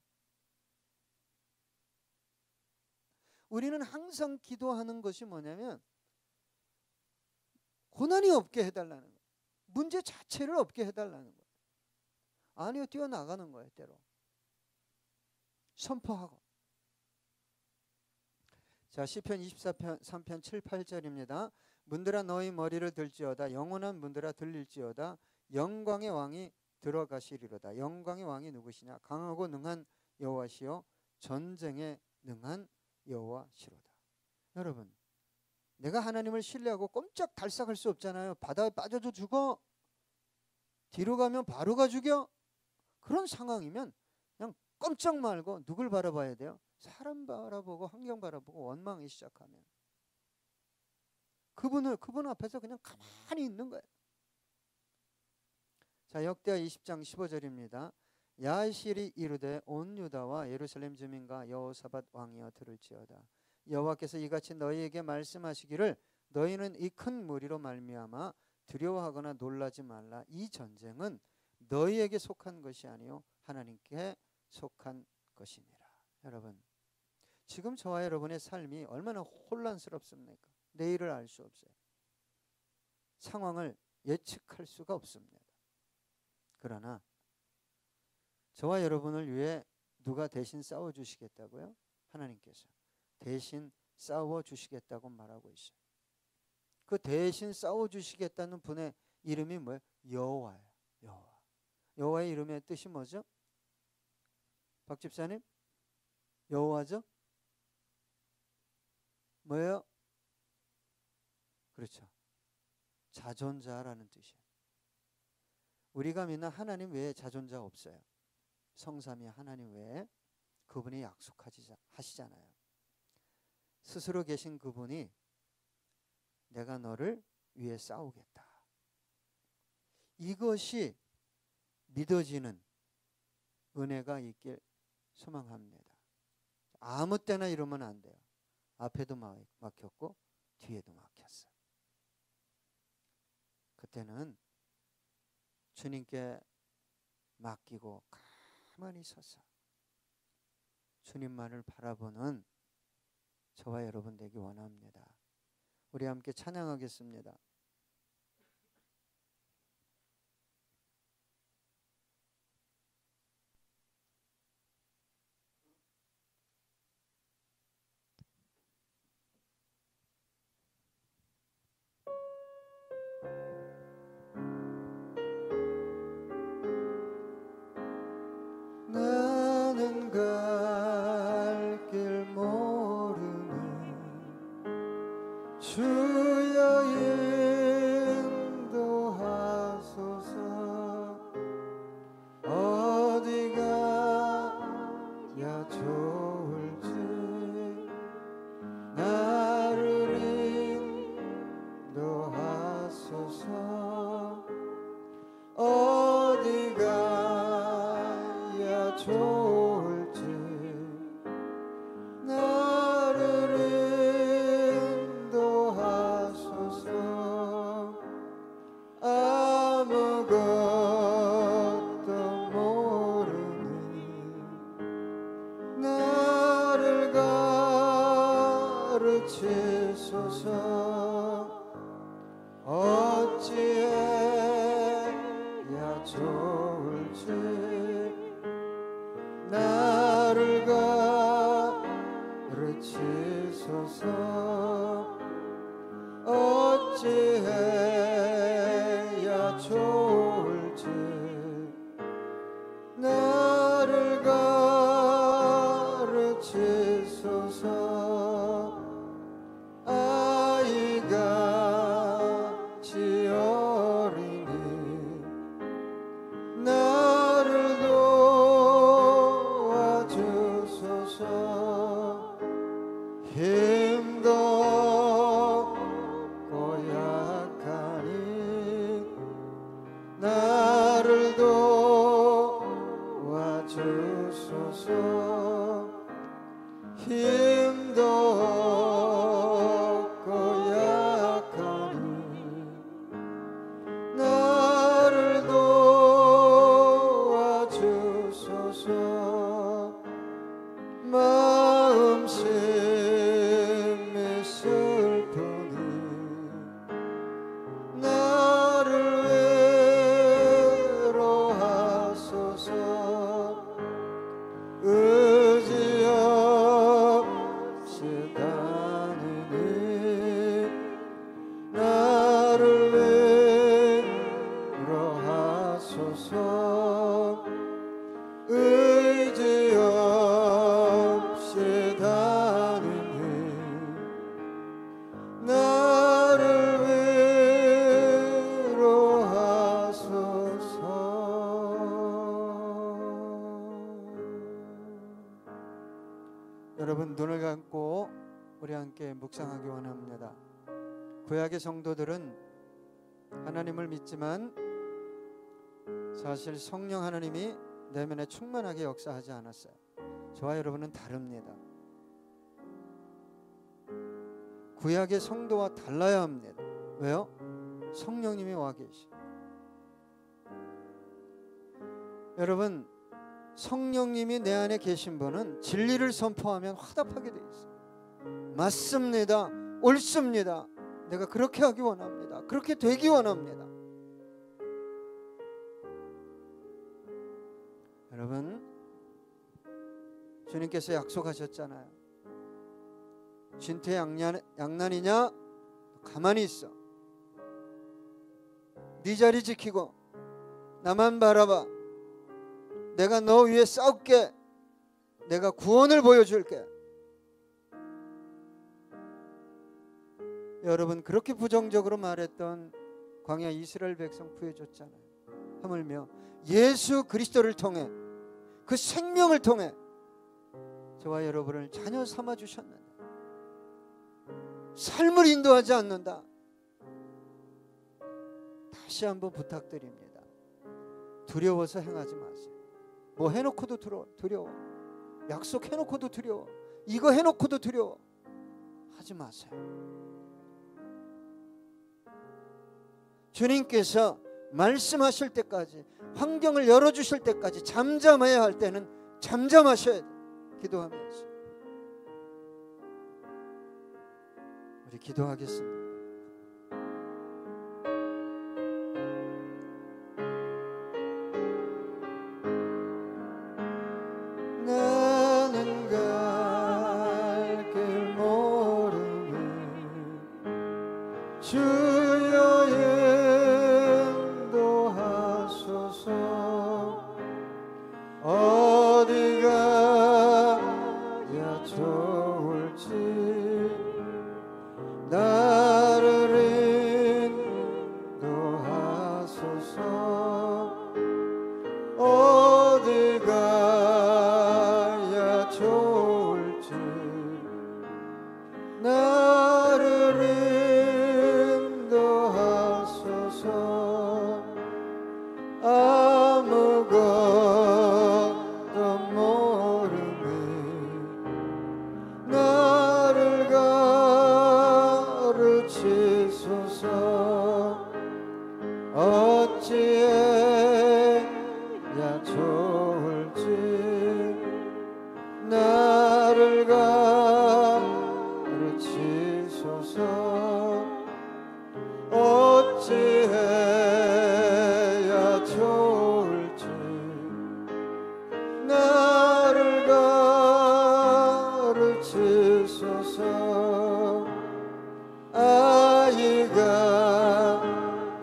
우리는 항상 기도하는 것이 뭐냐면 고난이 없게 해달라는 거예요. 문제 자체를 없게 해달라는 거예요. 아니요, 뛰어나가는 거예요. 때로 선포하고. 자, 시편 24편 3편 7, 8절입니다. 문들아 너희 머리를 들지어다. 영원한 문들아 들릴지어다. 영광의 왕이 들어가시리로다. 영광의 왕이 누구시냐? 강하고 능한 여호와시요 전쟁에 능한 여호와시로다. 여러분, 내가 하나님을 신뢰하고 꼼짝 달싹할 수 없잖아요. 바다에 빠져도 죽어. 뒤로 가면 바로가 죽여. 그런 상황이면 그냥 꼼짝 말고 누굴 바라봐야 돼요? 사람 바라보고 환경 바라보고 원망하기 시작하면 그분 앞에서 그냥 가만히 있는 거예요. 자, 역대하 20장 15절입니다. 야실이 이르되 온 유다와 예루살렘 주민과 여호사밧 왕이여 들을지어다. 여호와께서 이같이 너희에게 말씀하시기를 너희는 이 큰 무리로 말미암아 두려워하거나 놀라지 말라. 이 전쟁은 너희에게 속한 것이 아니요 하나님께 속한 것이니라. 여러분, 지금 저와 여러분의 삶이 얼마나 혼란스럽습니까? 내일을 알 수 없어요. 상황을 예측할 수가 없습니다. 그러나 저와 여러분을 위해 누가 대신 싸워주시겠다고요? 하나님께서 대신 싸워주시겠다고 말하고 있어요. 그 대신 싸워주시겠다는 분의 이름이 뭐예요? 여호와예요. 여호와. 여호와의 이름의 뜻이 뭐죠? 박 집사님? 여호와죠? 뭐예요? 그렇죠. 자존자라는 뜻이에요. 우리가 믿는 하나님 외에 자존자 없어요. 성삼위 하나님 외에 그분이 약속하시잖아요. 스스로 계신 그분이 내가 너를 위해 싸우겠다. 이것이 믿어지는 은혜가 있길 소망합니다. 아무 때나 이러면 안 돼요. 앞에도 막혔고 뒤에도 막혔어요. 그때는 주님께 맡기고 가만히 서서 주님만을 바라보는 저와 여러분 되기 원합니다. 우리 함께 찬양하겠습니다. 나는 갈 길 모르네 주여 인도하소서 어디가 야 좋을지 나를 인도하소서 어디가 야 좋을지 나를 인도하소서 아무것도 모르니 나를 가르치소서 어찌해야 좋을지 나를 가르치소서 어찌해야 좋을지 나를 가르치소서 아이같이 어리니 나를 도와주소서 힘도 없고 약하니 나를 도와주소서 힘도 없고 약하니 나를 도와주소서 마음심이 슬프니 나를 외로하소서 의지 없이 다니니 나를 외로하소서 의지 없이 다니니 나를 외로하소서 여러분 눈을 감고 우리 함께 묵상하기 원합니다. 구약의 성도들은 하나님을 믿지만 사실 성령 하나님이 내면에 충만하게 역사하지 않았어요. 저와 여러분은 다릅니다. 구약의 성도와 달라야 합니다. 왜요? 성령님이 와 계시. 여러분 성령님이 내 안에 계신 분은 진리를 선포하면 화답하게 돼 있어요. 맞습니다. 옳습니다. 내가 그렇게 하기 원합니다. 그렇게 되기 원합니다. 여러분, 주님께서 약속하셨잖아요. 진퇴양난이냐? 가만히 있어. 네 자리 지키고 나만 바라봐. 내가 너 위해 싸울게. 내가 구원을 보여줄게. 여러분, 그렇게 부정적으로 말했던 광야 이스라엘 백성 구해줬잖아요. 하물며 예수 그리스도를 통해, 그 생명을 통해 저와 여러분을 자녀 삼아 주셨는데 삶을 인도하지 않는다. 다시 한번 부탁드립니다. 두려워서 행하지 마세요. 뭐 해놓고도 두려워. 약속해놓고도 두려워. 이거 해놓고도 두려워. 하지 마세요. 주님께서 말씀하실 때까지, 환경을 열어주실 때까지 잠잠해야 할 때는 잠잠하셔야 돼요. 기도하면서. 우리 기도하겠습니다. 나는 갈 길 모르니 주여 인도하소서. 어디가 야 좋을지 나를 인도하소서. 어디가 야 좋을지 나를 인도하소서. 아무것도 모르니 나를 가르치소서. 어찌해야 좋을지 나를 가르치소서. 어찌해야 좋을지 나를 가르치소서. 아이가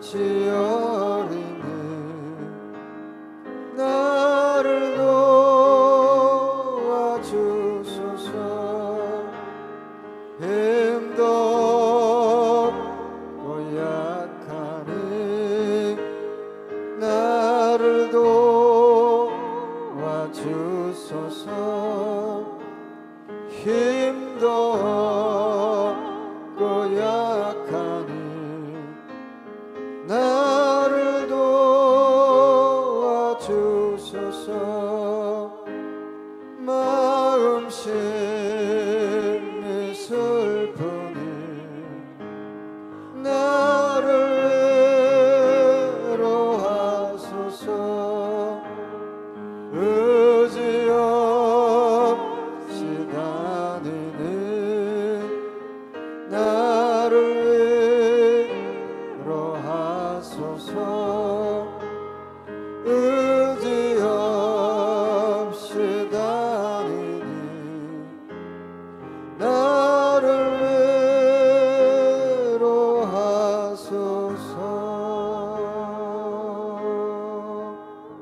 지어리니 나를 도와주소서. 힘도 없고 약하니 나를 도와주소서. 힘도 없고 약하니 나를 도와주소서. 마음심이 슬프니 나를 외로하소서. 의지 없이 다니는 나를 위로하소서. 의지 없이 다니는 나를 위로하소서.